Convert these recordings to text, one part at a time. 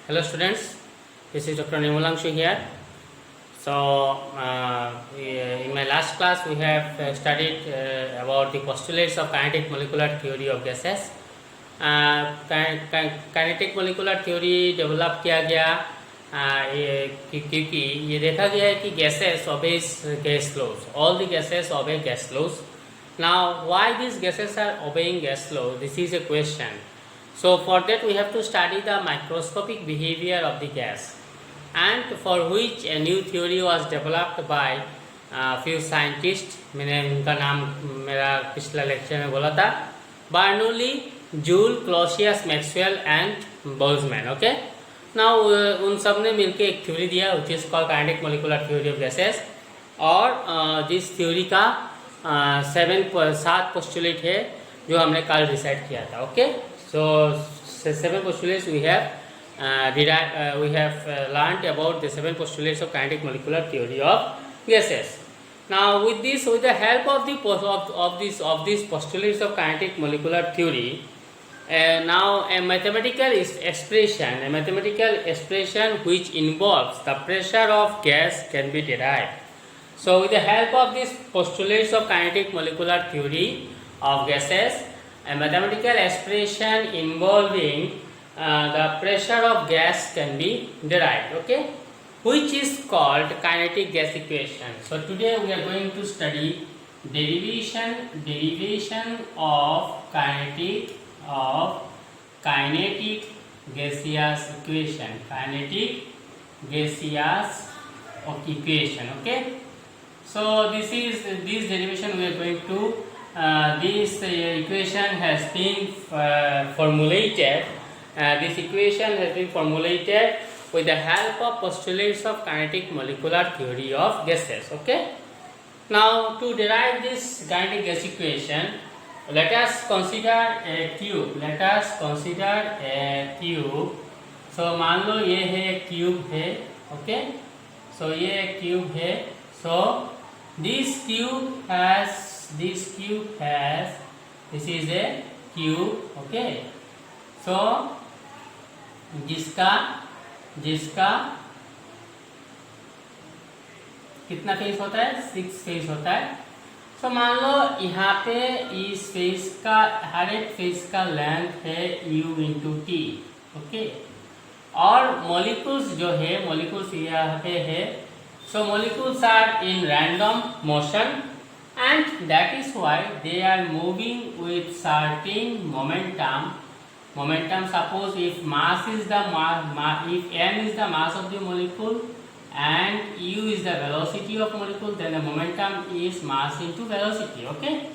Hello students, this is Dr. Nimulangshu here. In my last class we have studied about the postulates of kinetic molecular theory of gases. Kinetic molecular theory develop किया गया क्योंकि ये देखा गया है कि gases obey gas laws. All the gases obey gas laws. Now why these gases are obeying gas law? This is a question. So for that we have to study the microscopic behavior of the gas, and for which a new theory was developed by few scientists. मैंने उनका नाम मेरा पिछला lecture में बोला था, Bernoulli, joule, Clausius, Maxwell and Boltzmann. Okay, now उन सब ने मिलकर एक थ्योरी दिया which is called kinetic molecular theory of gases. और जिस थ्योरी का 7 पोस्टुलेट है जो हमने कल डिसाइड किया था. Okay, so 7 postulates we have learned about the 7 postulates of kinetic molecular theory of gases. Now with the help of these postulates of kinetic molecular theory, now a mathematical expression which involves the pressure of gas can be derived. So with the help of these postulates of kinetic molecular theory of gases, a mathematical expression involving the pressure of gas can be derived, okay, which is called kinetic gas equation. So today we are going to study derivation of kinetic gaseous equation, okay. So this derivation we are going to this equation has been formulated. This equation has been formulated with the help of postulates of kinetic molecular theory of gases. Okay. Now to derive this kinetic gas equation, let us consider a tube. So मान लो ये है एक tube है. Okay, so ये एक tube है. सो this is a cube. Okay, so जिसका कितना फेस होता है? 6 फेस होता है. तो मान लो यहाँ पे इस फेस का हर एक फेस का लेंथ है u इंटू टी. ओके, और मॉलिक्यूल्स जो है, मॉलिक्यूल्स यहाँ पे है. So molecules are in random motion, and that is why they are moving with certain momentum. Suppose if mass is the if m is the mass of the molecule and u is the velocity of molecule, then the momentum is mass into velocity. Okay.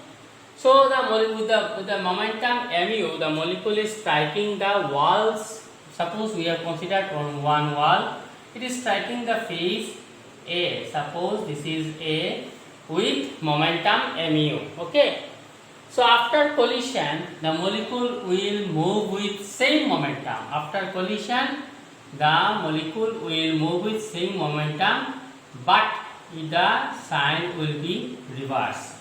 So with the momentum mu, the molecule is striking the walls. Suppose we have considered on one wall, it is striking the face A. Suppose this is A with momentum mu. Okay. So after collision, the molecule will move with same momentum. After collision, the molecule will move with same momentum, but the sign will be reverse.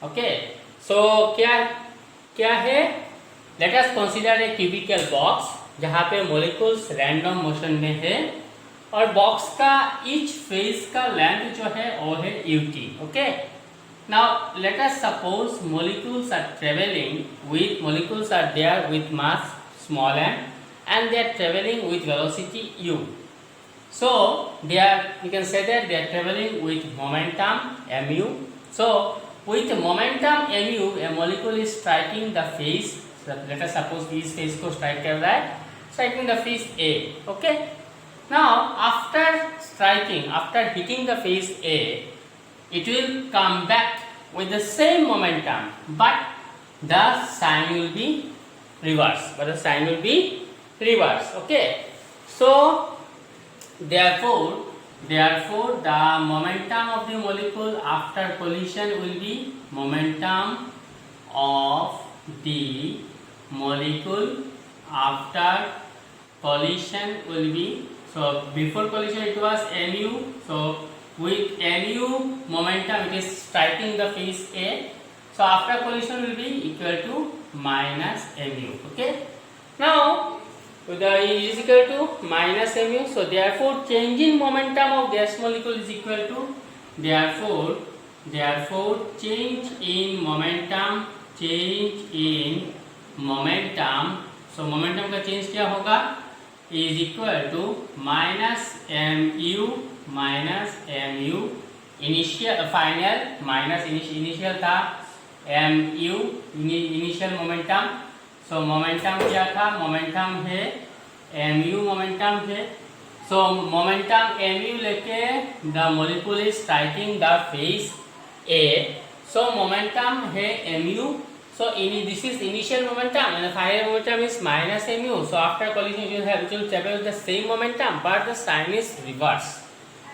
Okay. So क्या है? Let us consider a cubical box जहाँ पे molecules random motion में है, और box का each face का length जो है वो है ut. Okay, now let us suppose molecules are there with mass small m and they are traveling with velocity u. So we can say that they are traveling with momentum mu. So with momentum mu, a molecule is striking the face. Let us suppose इस face को strike कर रहा है, striking the face A. Okay. Now after hitting the face A, it will come back with the same momentum, but the sign will be reverse. Okay. So therefore the momentum of the molecule after collision will be momentum of the molecule after collision will be. So before collision it was mu. So with mu momentum it is striking the face A. So after collision will be equal to minus mu. Okay. Now the E is equal to minus mu. So therefore change in momentum of gas molecule is equal to, therefore change in momentum, so momentum का change क्या होगा, is equal to minus mu initial final minus initial था mu initial momentum. सो momentum क्या था, momentum है mu momentum है. सो momentum mu लेके the molecule is striking the face A. So momentum है mu. So this is initial momentum and the final momentum is minus mu. So after collision you will travel with the same momentum but the sign is reverse.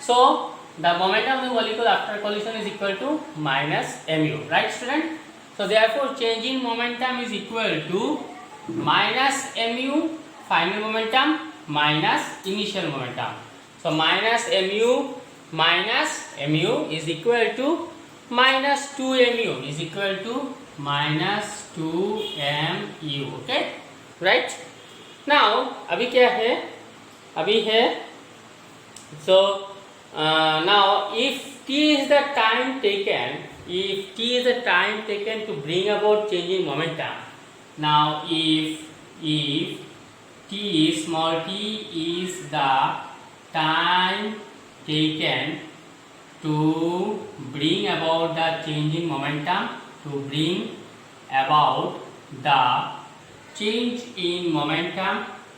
So the momentum of the molecule after collision is equal to minus mu, right student? So therefore change in momentum is equal to minus mu final momentum minus initial momentum. So minus mu is equal to minus 2mu is equal to minus 2mu. Okay, right? Now अभी क्या है, अभी है so now if t is the time taken, to bring about change in momentum. Now if t small t is the time taken to bring about the change in momentum,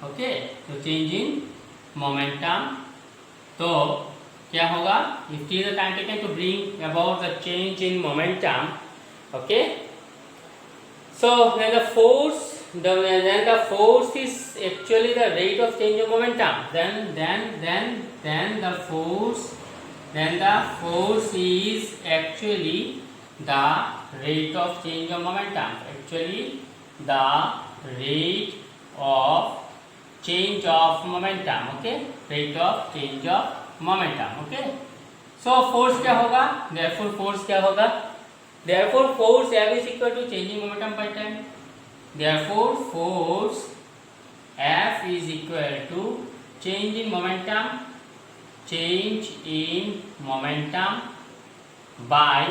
okay, तो change in momentum, तो क्या होगा, if t is the time taken to bring about the change in momentum, okay, so when the force is actually the rate of change of momentum, then the force is actually the rate of change of momentum, okay, rate of change of momentum, okay. So force क्या होगा, therefore force क्या होगा, therefore force F is equal to change in momentum by time. Therefore force F is equal to change in momentum by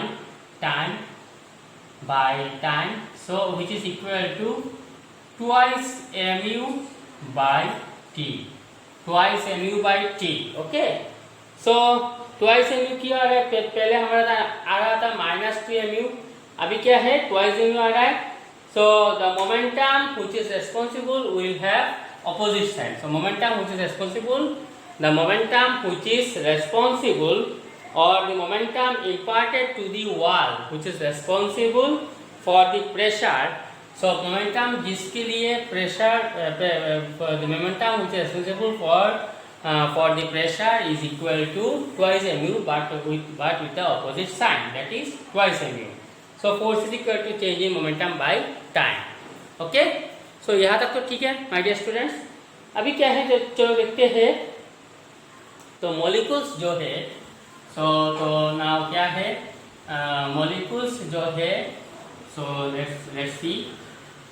time, so which is equal to twice mu by t, okay. So twice mu क्या आ रहा है, पहले हमारा आ रहा था minus 2mu, अभी क्या है twice mu आ रहा है. So the momentum which is responsible will have opposite sign. So momentum which is responsible or the momentum imparted to the wall which is responsible for the pressure. So momentum जिसके लिए pressure the momentum which is responsible for the pressure is equal to twice mu but with the opposite sign, that is twice mu. So force is equal to change in momentum by time, okay. So यहाँ तक तो ठीक है my dear students. अभी क्या है, चलो देखते हैं. तो मॉलिक्यूल्स जो है, तो नाउ क्या है, मॉलिक्यूल्स जो है, सो लेट्स सी,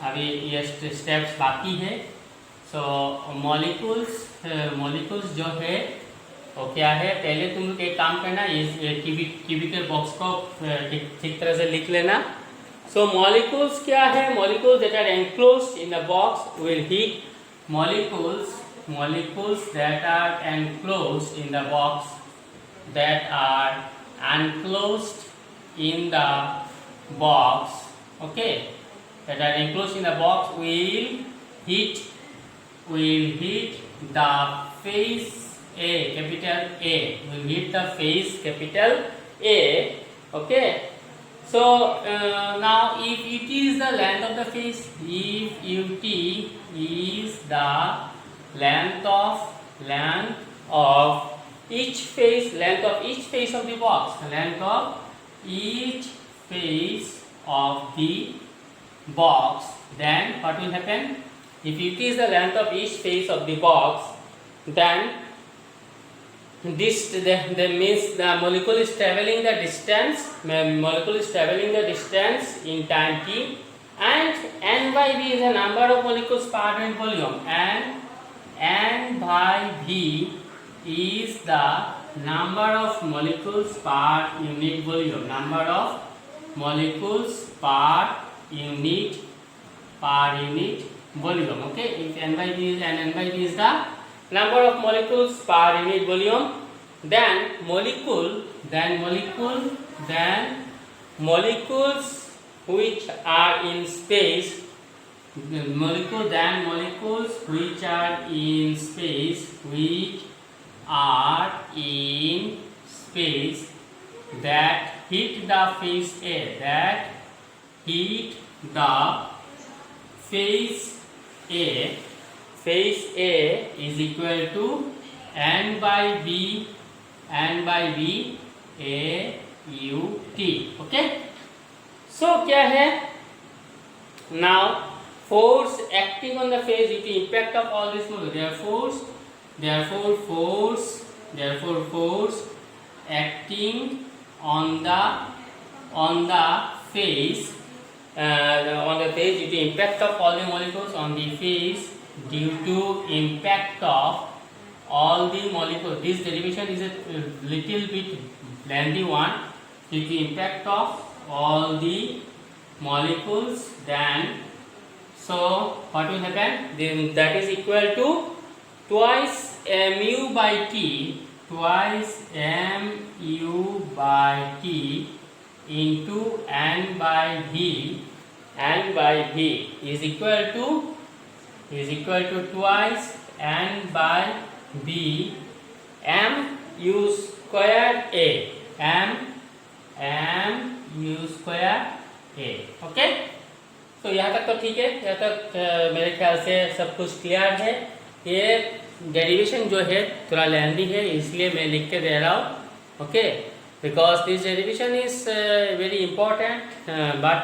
अभी ये स्टेप्स बाकी है. सो मॉलिक्यूल्स जो है वो क्या है, पहले तुम लोग एक काम करना, ये क्यूबिकल बॉक्स को ठीक तरह से लिख लेना. सो मॉलिक्यूल्स क्या है, molecules that are enclosed in the box will heat, molecules that are enclosed in the box okay, that are enclosed in the box will heat the face A, capital A, will hit the face capital A, okay. So now if it is the length of the face, if ut is the length of each face of the box, then what will happen, if it is the length of each face of the box, then this means the molecule is traveling the distance in time t, and n by b is the number of molecules per unit volume, and N by V is the number of molecules per unit volume. Number of molecules per unit volume. Okay, if N by V is N by V is the number of molecules per unit volume, then molecules which are in space, molecules which are in space that hit the phase A, phase A is equal to N by V A U T. Okay, so क्या है, now force acting on the phase due to impact of all these molecules, therefore force acting on the phase due to impact of all the molecules on the phase due to impact of all the molecules. This derivation is a little bit lengthy one. Due to impact of all the molecules, then so what will happen? Then that is equal to twice mu by t, into N by V is equal to twice N by V M U square A, M U square A. Okay, तो यहाँ तक तो ठीक है, यहाँ तक मेरे ख्याल से सब कुछ क्लियर है। ये डेरिवेशन जो है थोड़ा लेंदी है, इसलिए मैं लिख के दे रहा हूँ। Okay, because this derivation is very important, but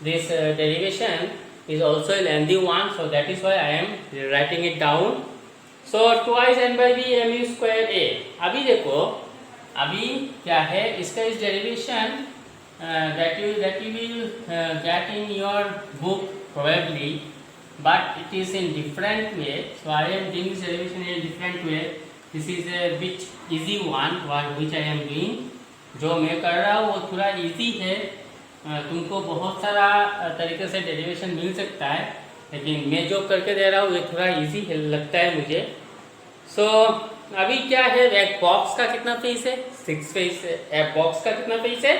this derivation is also a lengthy one, so that is why I am writing it down. So twice N by V mu square A. अभी देखो, अभी क्या है इसका, इस derivation that you will get in your book probably, but it is in different way. So I am doing this derivation in a different way. This is a bit easy one which I am doing. जो मैं कर रहा हूँ वो थोड़ा easy है, तुमको बहुत सारा तरीके से डेरिवेशन मिल सकता है, लेकिन मैं जो करके दे रहा हूँ ये थोड़ा इजी लगता है मुझे। सो अभी क्या है, एक बॉक्स का कितना फेस है, 6 फेस है। एक बॉक्स का कितना फेस है,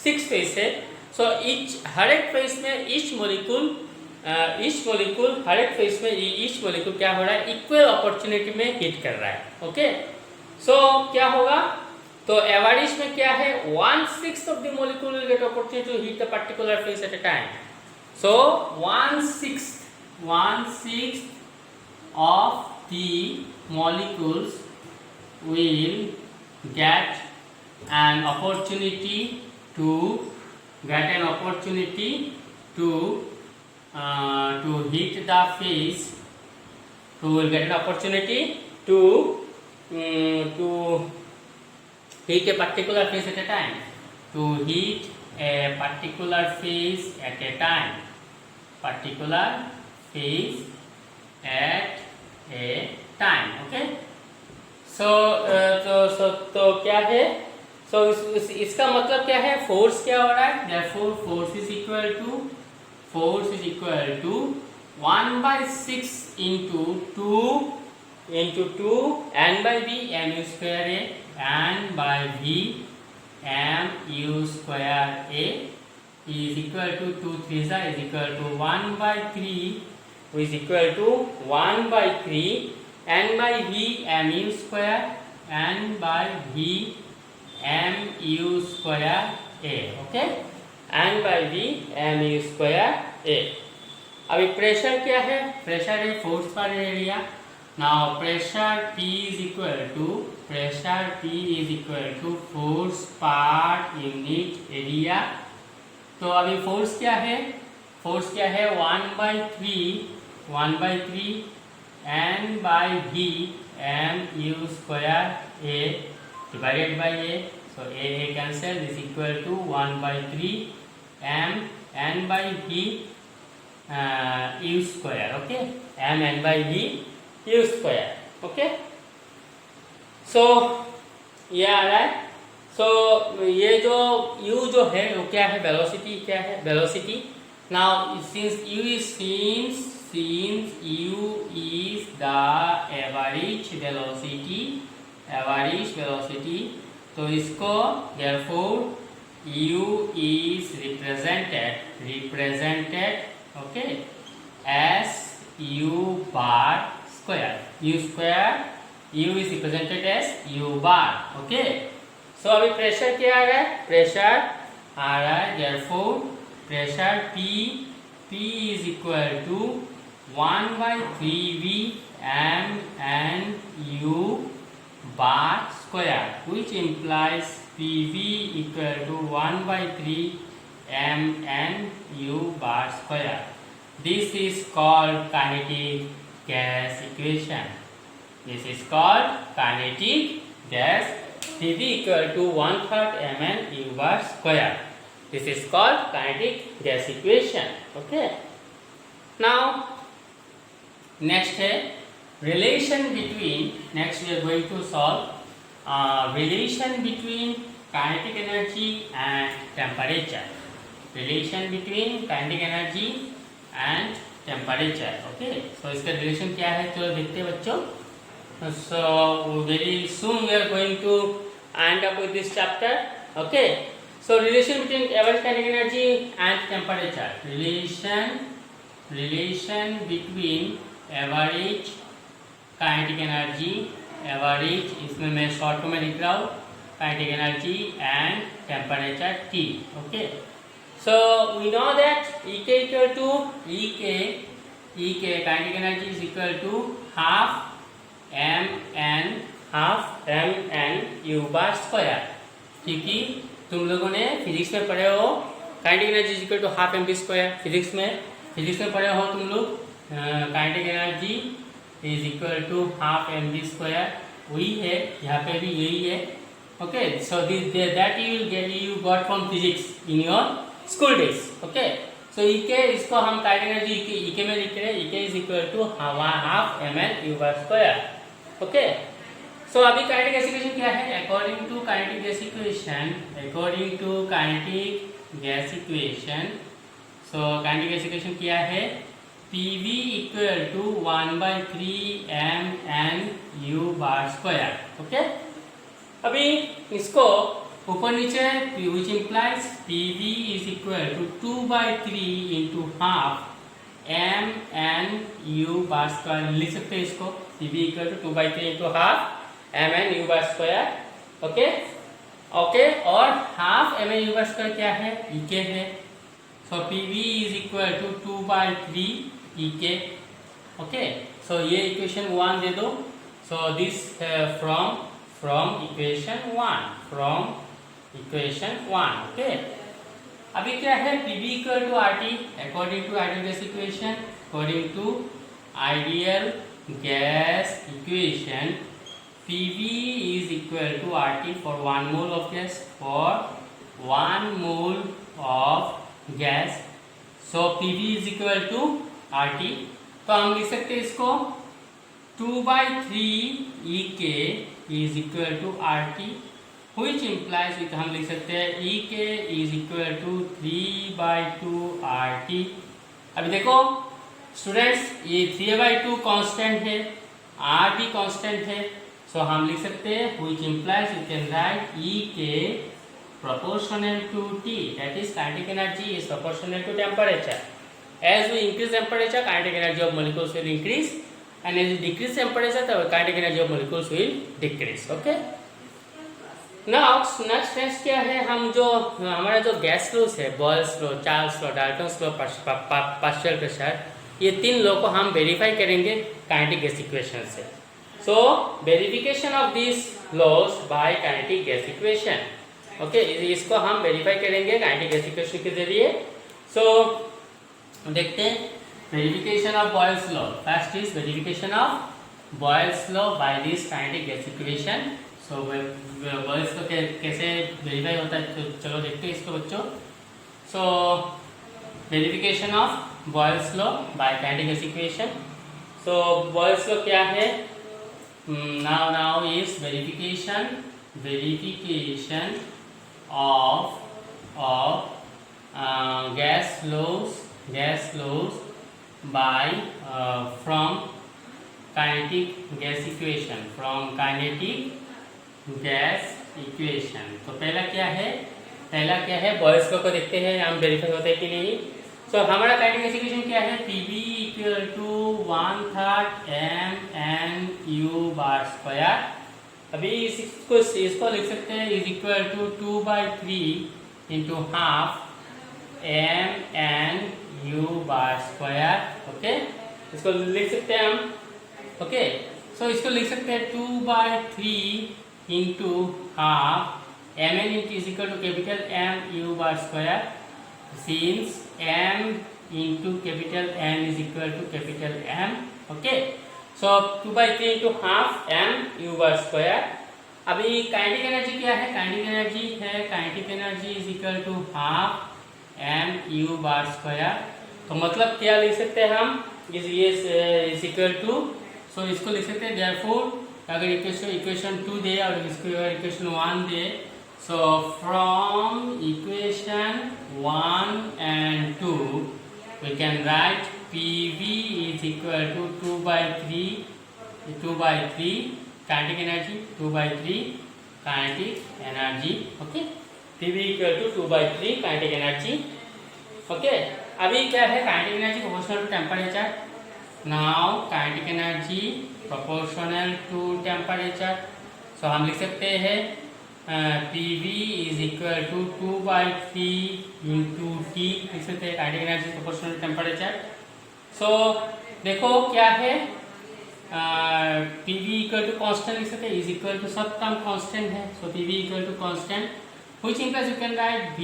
6 फेस है। सो हर एक फेस में ईच मॉलिक्यूल हर एक फेस में ईच मॉलिक्यूल क्या हो रहा है, इक्वल अपॉर्चुनिटी में हिट कर रहा है। ओके, सो क्या होगा, तो एवरेज में क्या है, 1/6 of the molecule will get opportunity to hit the particular phase at a time. So 1/6 of the molecules will get an opportunity to hit the phase, who will get an opportunity to hit a particular phase at a time, okay. तो क्या है, इसका मतलब क्या है, force क्या हो रहा है, therefore force is equal to 1/6 into 2 N by V mu square A, N by V mu square A is equal to 2 3s is equal to 1/3, which is equal to 1/3 N by V mu square N by V mu square A. Okay, N by V mu square A. अभी pressure क्या है, pressure है force पर area. Now pressure P is equal to force per unit area. तो अभी force क्या है, 1/3 N by V mu square A divided by A. So A cancel, is equal to 1/3 N by V U square. Okay, N by V u square. Okay, so ये आ रहा है. सो ये जो u जो है वो क्या है, वेलोसिटी क्या है, velocity. Now since u is the average velocity, तो इसको therefore u is represented okay as u bar square. u is represented as u bar. Okay, so अभी प्रेशर क्या आ रहा है, प्रेशर आ रहा है therefore pressure P is equal to 1/3V mn u bar square, which implies PV equal to 1/3 mn u bar square. This is called kinetic gas equation. This is called kinetic gas. PV equal to 1/3 mn u bar square. This is called kinetic gas equation. Okay. Now next है relation between. Next we are going to solve relation between kinetic energy and temperature. Relation between kinetic energy and temperature. Okay. So इसका relation क्या है, चलो देखते हैं बच्चों. So very soon we are going to end up with this chapter. Okay. So relation between average kinetic energy and temperature. Relation between average kinetic energy, average इसमें मैं short में लिख रहा हूँ kinetic energy and temperature T. Okay. So we know that EK equal to EK kinetic energy is equal to half mn u bar square. क्योंकि तुम लोगों ने फिजिक्स में पढ़े हो kinetic energy is equal to half M V square. Physics में पढ़े हो तुम लोग kinetic energy is equal to half M V square. वही है यहाँ पे भी यही है. Okay, so that you got from physics in your school days. Okay, so K E इसको हम काइनेटिक एनर्जी इके में लिख रहे हैं. K E is equal to half M N U bar square. Okay, so अभी काइनेटिक गैस इक्वेशन क्या है, according to kinetic gas equation. So kinetic gas equation क्या है, PV equal to 1/3 mn u bar square. Okay, अभी इसको ऊपर नीचे which implies PV is equal to 2/3 into half mn u bar square लिख सकते हैं इसको. PV equal to 2/3 into half mn u bar square. Okay, और half mn u bar square क्या है, EK है. So PV is equal to 2/3 EK. Okay, so ये equation 1 दे दो. So this from equation 1. Okay, अभी क्या है, PV equal to RT according to ideal gas equation. According to ideal gas equation PV is equal to RT for 1 mole of gas. So PV is equal to RT. तो हम लिख सकते हैं इसको 2/3 EK is equal to RT, which implies हम लिख सकते हैं EK is equal to 3/2 RT. अभी देखो स्टूडेंट्स, ये 3/2 कांस्टेंट है, RT कांस्टेंट है. सो हम लिख सकते हैं which implies you can write EK proportional to T, that is kinetic energy is proportional to temperature. As we increase temperature, kinetic energy of molecules will increase, and as we decrease temperature, the kinetic energy of molecules will decrease. Okay. Now next test क्या है, हम जो हमारा जो gas laws है, Boyle's law, Charles law, Dalton's law, partial pressure, ये 3 law को हम वेरीफाई करेंगे काइनेटिक गैस इक्वेशन से. So verification of these laws by kinetic gas equation. Okay, इसको हम वेरीफाई करेंगे काइनेटिक गैस इक्वेशन के जरिए. So देखते हैं verification of Boyle's law. First is verification of Boyle's law by this kinetic gas equation. So Boyle's law कैसे verify होता है, तो चलो देखते हैं इसको बच्चों. So verification of Boyle's law by kinetic gas equation. So Boyle's law क्या है? Now is verification of gas laws by from kinetic gas equation तो पहला क्या है बॉयल्स लॉ को देखते हैं हम वेरीफाई होता है कि नहीं। सो हमारा काइनेटिक गैस इक्वेशन क्या है? PV equal to 1/3 mnu bar square. अभी इसको लिख सकते हैं is equal to 2/3 into half mnu bar square. Okay, इसको लिख सकते हैं हम। ओके, सो इसको लिख सकते हैं 2/3 into half mn is equal to capital mu bar square since m into capital N is equal to capital M। Okay, so 2/3 into half mu bar square. अभी काइनेटिक एनर्जी क्या है? Kinetic energy is equal to half mu bar square. तो मतलब क्या लिख सकते हैं हम? इज इक्वल टू, सो इसको लिख सकते हैं देयरफॉर अगर इक्वेशन 2 दे और इसको equation 1 they, so from equation 1 and 2 we can write PV is equal to 2/3 kinetic energy 2/3 kinetic energy। Okay, PV equal to 2/3 kinetic energy। Okay, अभी क्या है? Kinetic energy proportional to temperature. Now kinetic energy proportional to temperature. So हम लिख सकते हैं PV is equal to 2/3 into T लिख सकते हैं, kinetic energy proportional to temperature. So देखो क्या है, PV इक्वल टू कांस्टेंट लिख सकते हैं, इज इक्वल टू सब टर्म कांस्टेंट है। So PV equal to constant which implies you can write V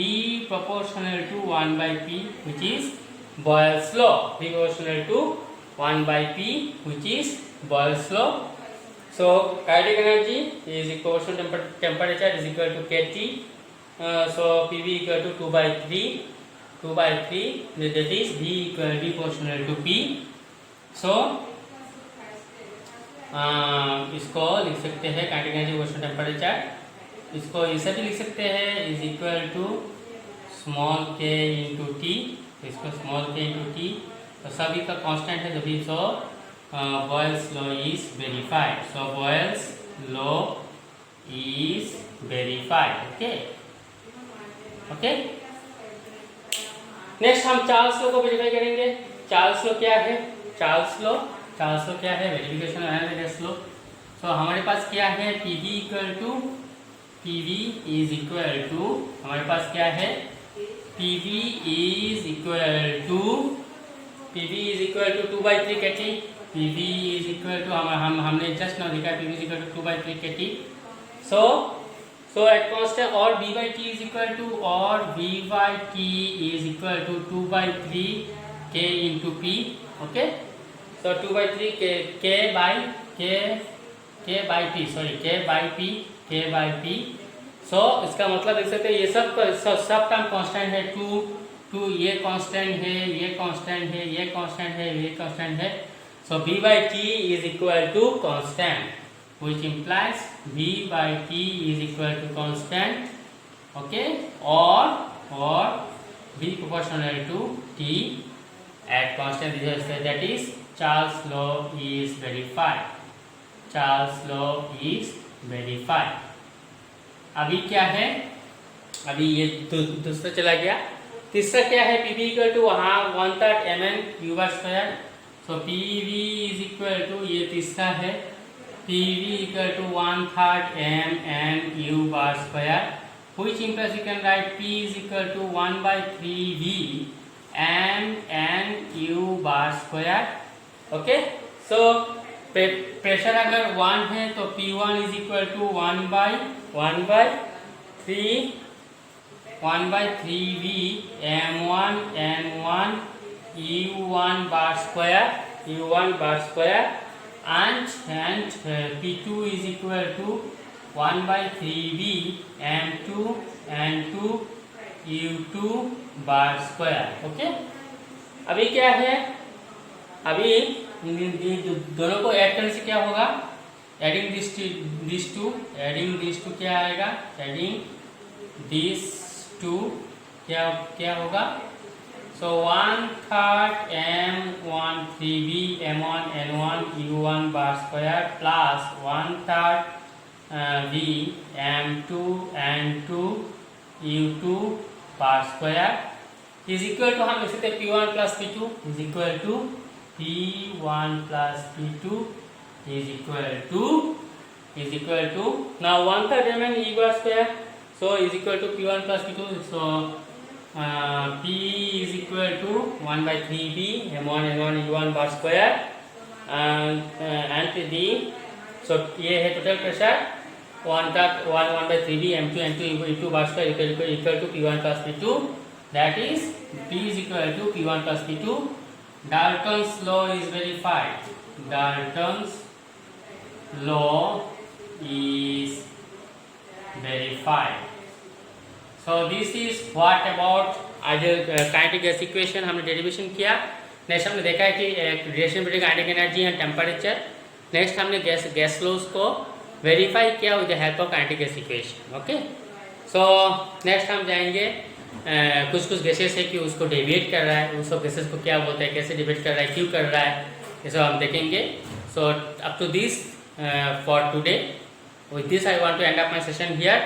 proportional to 1/P which is Boyle's law। V proportional to 1/P which is Boyle's law। So kinetic energy is equal to temperature is equal to kT। So PV equal to 2/3 that is V proportional to P। So इसको लिख सकते हैं kinetic energy proportional temperature. इसको ऐसे भी लिख सकते हैं is equal to small k into T. इसको स्मॉल k इंटू टी, तो सभी का कांस्टेंट है जब so Boyle's law is verified. So Boyle's law is verified. Okay okay, next हम चार्ल्स लॉ को वेरीफाई करेंगे। चार्ल्स लॉ क्या है? चार्ल्स लॉ क्या है? Verification of analysis law. So हमारे पास क्या है? PV इज इक्वल टू हमारे पास क्या है? PV is equal to 2/3 kT। PV is equal to हमने जस्ट नाउ देखा PV is equal to 2/3 kT। So at constant और V/T is equal to 2/3 K into P। Okay, so 2/3 K by P। So इसका मतलब देख सकते हैं ये सब टर्म कांस्टेंट है। 2 ये कांस्टेंट है, ये कांस्टेंट है, ये कांस्टेंट है, ये कांस्टेंट है। So V/T is equal to constant which implies V/T is equal to constant. Okay, और V proportional to T at constant that is Charles law is verified। Charles law is verified। अभी क्या है? अभी ये दूसरा चला गया। तीसरा क्या है? PV equal to 1/3 mn bar square. So PV is equal to, ये तीसरा है, PV equal to 1/3 mn bar square which implies you can write P is equal to 1/3V mn bar square. Okay, so pressure अगर 1 है तो P1 is equal to 1/3V m1 U1 bar square and P2 is equal to 1/3V m2 U2 bar square. Okay, अभी क्या है? अभी दोनों को add करने से क्या होगा, एडिंग दिस टू क्या आएगा, एडिंग दिस टू क्या होगा, so 1/3 M13B M1 N1 U1 bar square plus 1/3 B M2 N2 U2 bar square is equal to, हम लिख सकते हैं P1 plus P2 is equal to P1 plus P2 is equal to now 1/3 remain E bar square, so is equal to P1 plus P2, so P is equal to 1/3B M1 N1 U1 bar square and the, so ये है total pressure 1/3B M2 N2 U2 bar square equal to P1 plus P2, that is P is equal to P1 plus P2. Dalton's law is verified. Dalton's law is verified. So this is what about ideal kinetic gas equation, हमने derivation किया. Next हमने देखा है कि relation between kinetic energy and temperature. Next हमने gas flows को verify किया with the help of kinetic gas equation. Okay, so next हम जाएंगे कुछ गैसेस है कि उसको डेविएट कर रहा है, उस सब गैसेस को क्या बोलते हैं, कैसे डिवेट कर रहा है, क्यों कर रहा है, ये सब हम देखेंगे. So up to this for today. With this I want to end up my session here.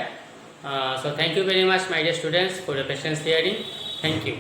So thank you very much my dear students for your patience hearing. Thank you.